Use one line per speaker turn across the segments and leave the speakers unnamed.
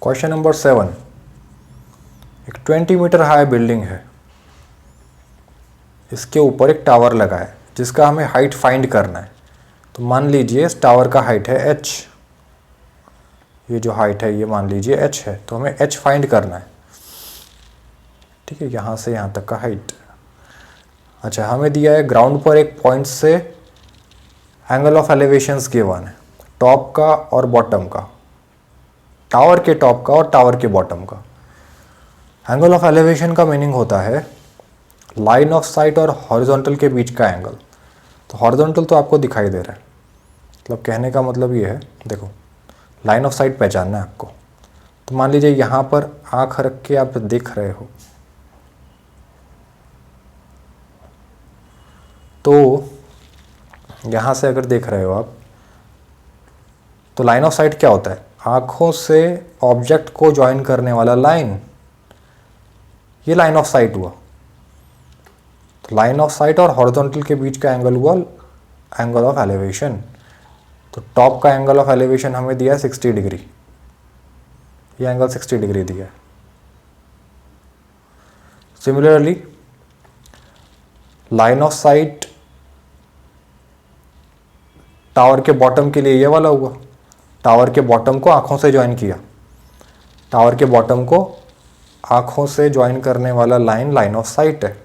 Question number 7, एक 20 metre high building है, इसके ऊपर एक टावर लगा है जिसका हमें हाइट फाइंड करना है। तो मान लीजिए इस टावर का हाइट है h, ये जो हाइट है ये मान लीजिए h है, तो हमें h फाइंड करना है। ठीक है, यहाँ से यहाँ तक का हाइट। अच्छा, हमें दिया है ग्राउंड पर एक पॉइंट से एंगल ऑफ एलिवेशंस गिवन है, टॉप का और बॉटम का, टावर के टॉप का और टावर के बॉटम का। एंगल ऑफ एलिवेशन का मीनिंग होता है लाइन ऑफ साइट और हॉरिजॉन्टल के बीच का एंगल। तो हॉरिजॉन्टल तो आपको दिखाई दे रहा है, मतलब कहने का मतलब ये है, देखो लाइन ऑफ साइट पहचानना है आपको। तो मान लीजिए यहाँ पर आँख रख के आप देख रहे हो, तो यहाँ से अगर देख रहे हो आप, तो लाइन ऑफ साइट क्या होता है? आँखों से ऑब्जेक्ट को ज्वाइन करने वाला लाइन, ये लाइन ऑफ साइट हुआ। तो लाइन ऑफ साइट और हॉरिजॉन्टल के बीच का एंगल हुआ एंगल ऑफ एलिवेशन। तो टॉप का एंगल ऑफ एलिवेशन हमें दिया है 60 डिग्री, ये एंगल 60 डिग्री दिया है। Similarly line of site tower के बॉटम के लिए ये वाला हुआ, टावर के बॉटम को आंखों से ज्वाइन किया, टावर के बॉटम को आंखों से ज्वाइन करने वाला लाइन लाइन ऑफ साइट है,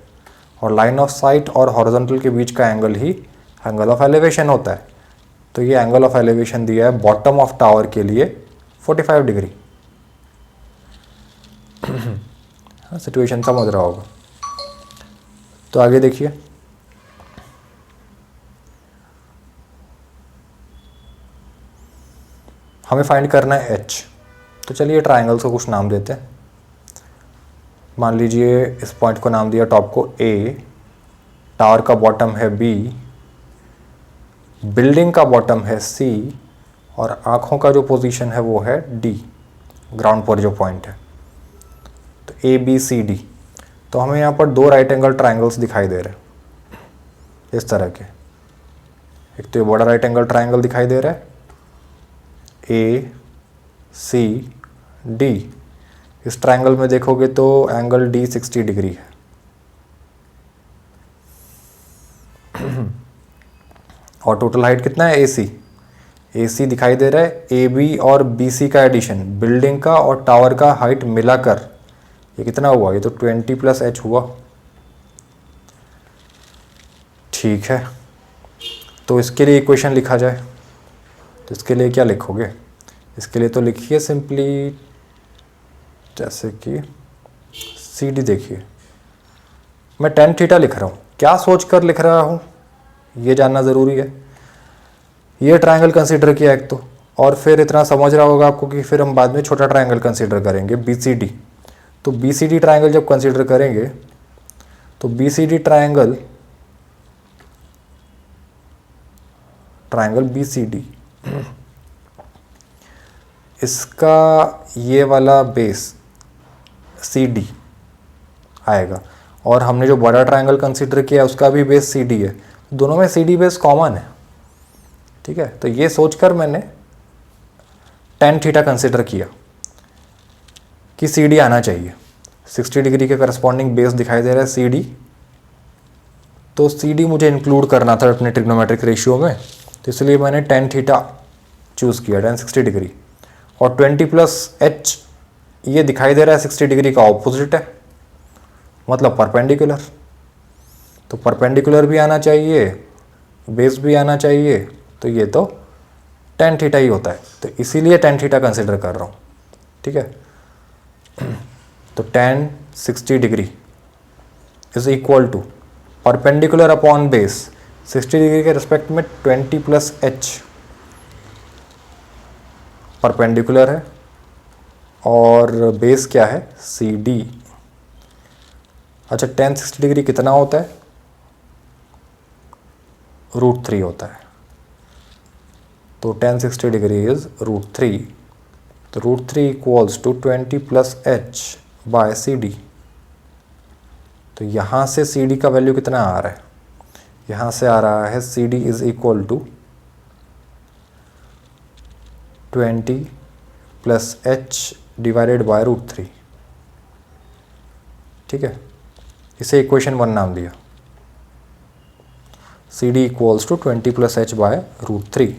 और लाइन ऑफ साइट और हॉरिजॉन्टल के बीच का angle he angle of elevation होता है। तो ये एंगल ऑफ एलिवेशन दिया है बॉटम ऑफ टावर के लिए 45 डिग्री। सिचुएशन समझ रहा होगा। तो आगे देखिए, हमें फाइंड करना है h। तो चलिए ट्रायंगल्स को कुछ नाम देते हैं। मान लीजिए इस पॉइंट को नाम दिया टॉप को A, टावर का बॉटम है B, बिल्डिंग का बॉटम है C, और आँखों का जो पोजीशन है वो है D, ग्राउंड पर जो पॉइंट है। तो ABCD। तो हमें यहाँ पर दो राइट एंगल ट्रायंगल्स दिखाई दे रहे हैं इस तरह के। एक तो ये बड़ा राइट एंगल ट्रायंगल दिखाई दे रहा है ACD। इस ट्रायंगल में देखोगे तो एंगल D 60 डिग्री है। और टोटल हाइट कितना है AC दिखाई दे रहा है। AB और BC का एडिशन, बिल्डिंग का और टावर का हाइट मिलाकर ये कितना हुआ? ये तो 20 + h हुआ। ठीक है, तो इसके लिए इक्वेशन लिखा जाए तो इसके लिए क्या लिखोगे? इसके लिए तो लिखिए सिंपली, जैसे कि CD देखिए, मैं tan थीटा लिख रहा हूँ। क्या सोचकर लिख रहा हूँ ये जानना ज़रूरी है। ये ट्रायंगल कंसीडर किया एक तो, और फिर इतना समझ रहा होगा आपको कि फिर हम बाद में छोटा ट्रायंगल कंसीडर करेंगे BCD। तो BCD ट्रायंगल जब कंसीडर करेंगे तो BCD ट्रायंगल BCD, इसका ये वाला बेस CD आएगा, और हमने जो बड़ा ट्रायंगल कंसीडर किया उसका भी बेस CD है। दोनों में CD बेस कॉमन है। ठीक है, तो ये सोचकर मैंने tan थीटा कंसीडर किया कि CD आना चाहिए। 60 डिग्री के करस्पॉन्डिंग बेस दिखाई दे रहा है CD, तो CD मुझे इंक्लूड करना था अपने ट्रिग्नोमेट्रिक रेशियो में, तो इसलिए मैंने tan थीटा चूज़ किया, tan 60 डिग्री। और 20 + h ये दिखाई दे रहा है 60 डिग्री का ऑपोजिट है, मतलब परपेंडिकुलर। तो परपेंडिकुलर भी आना चाहिए, बेस भी आना चाहिए, तो ये तो tan थीटा ही होता है, तो इसीलिए tan थीटा कंसिडर कर रहा हूँ। ठीक है, तो tan 60 degree is equal to perpendicular upon base, 60 degree के रिस्पेक्ट में 20 + h परपेंडिकुलर है, और बेस क्या है? CD। अच्छा, tan 60 डिग्री कितना होता है? √3 होता है। तो tan 60 डिग्री इज √3। तो √3 = 20 + h बाय CD। तो यहाँ से CD का वैल्यू कितना आ रहा है? यहाँ से आ रहा है CD is equal to 20 plus H divided by √3, ठीक है। इसे इक्वेशन 1 नाम दिया। C D equals to 20 plus H by √3।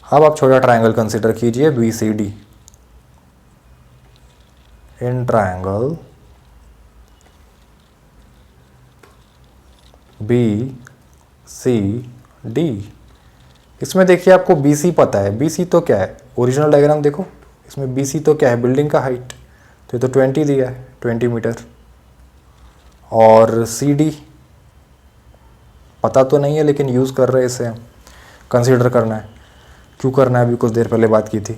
अब आप छोटा ट्रायंगल कंसिडर कीजिए B C D. In triangle B C D, इसमें देखिए आपको बी सी पता है। बी सी तो क्या है, ओरिजिनल डायग्राम देखो, इसमें बी सी तो क्या है, बिल्डिंग का हाइट। तो ये तो 20 दिया है, 20 मीटर। और सी डी पता तो नहीं है, लेकिन यूज़ कर रहे हैं इसे, कंसीडर करना है। क्यों करना है, अभी कुछ देर पहले बात की थी।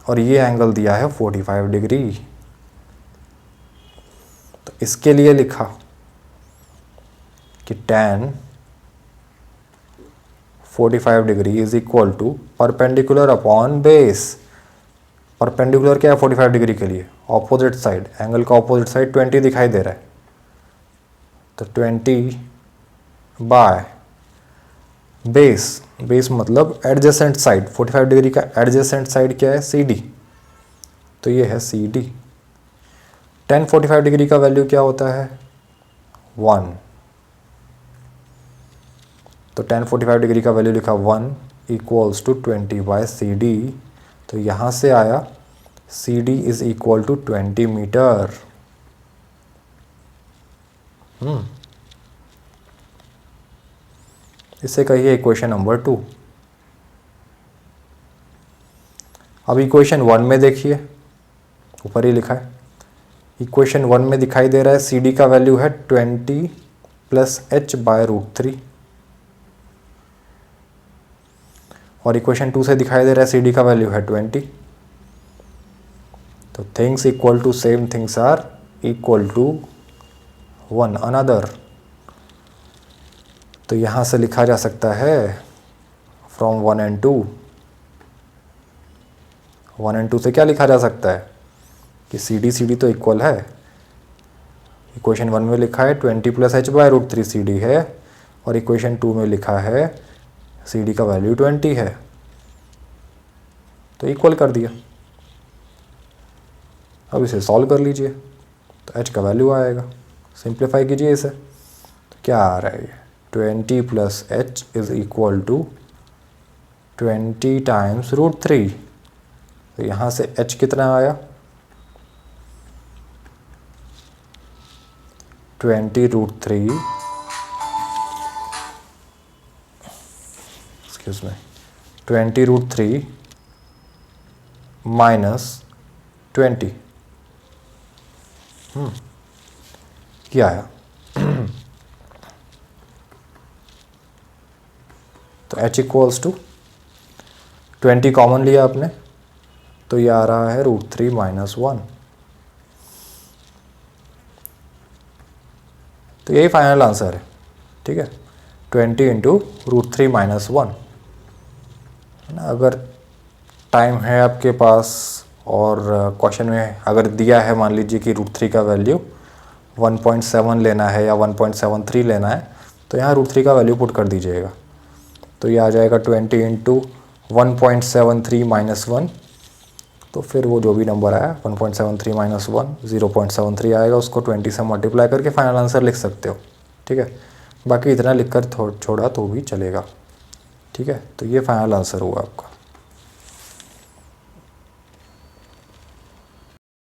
और ये एंगल दिया है 45 डिग्री। तो इसके लिए लिखा कि tan 45 degree is equal to perpendicular upon base. Perpendicular क्या है 45 डिग्री के लिए, ऑपोजिट साइड, एंगल का ऑपोजिट साइड 20 दिखाई दे रहा है, तो 20 बाय बेस। बेस मतलब एडजेसेंट साइड, 45 डिग्री का एडजेसेंट साइड क्या है, सी डी। तो ये है सी डी। tan 45 डिग्री का वैल्यू क्या होता है, 1। तो tan 45 डिग्री का वैल्यू लिखा 1 equals to 20 by C D. तो यहाँ से आया C D is equal to 20 metre. इसे कहिए इक्वेशन नंबर 2। अब इक्वेशन 1 में देखिए, ऊपर ही लिखा है। इक्वेशन 1 में दिखाई दे रहा है सी डी का वैल्यू है 20 प्लस एच बाय √3। और इक्वेशन 2 से दिखाई दे रहा है सी डी का वैल्यू है 20। तो things equal to same things are equal to 1 another. तो यहाँ से लिखा जा सकता है फ्रॉम 1 and 2। 1 and 2 से क्या लिखा जा सकता है कि सी डी तो इक्वल है। इक्वेशन 1 में लिखा है 20 plus H by √3 C D है, और इक्वेशन 2 में लिखा है सी डी का वैल्यू 20 है। तो इक्वल कर दिया। अब इसे सॉल्व कर लीजिए, तो एच का वैल्यू आएगा। सिंप्लीफाई कीजिए इसे, तो क्या आ रहा है, 20 plus H is equal to 20 times √3। तो यहाँ से एच कितना आया, 20 √3, एक्सक्यूज मी, 20 √3 माइनस 20, क्या आया। तो h इक्वल्स टू 20 कॉमन लिया आपने, तो ये आ रहा है √3 माइनस 1। तो यही फाइनल आंसर है, ठीक है। 20 इंटू √3 माइनस 1। अगर टाइम है आपके पास और क्वेश्चन में अगर दिया है, मान लीजिए कि √3 का वैल्यू 1.7 लेना है या 1.73 लेना है, तो यहाँ √3 का वैल्यू पुट कर दीजिएगा। तो ये आ जाएगा 20 इंटू 1.73 माइनस 1। तो फिर वो जो भी नंबर आया 1.73 माइनस 1 0.73 आएगा, उसको 20 से मल्टीप्लाई करके फाइनल आंसर लिख सकते हो, ठीक है। बाकी इतना लिखकर छोड़ा तो भी चलेगा, ठीक है। तो ये फाइनल आंसर हुआ आपका।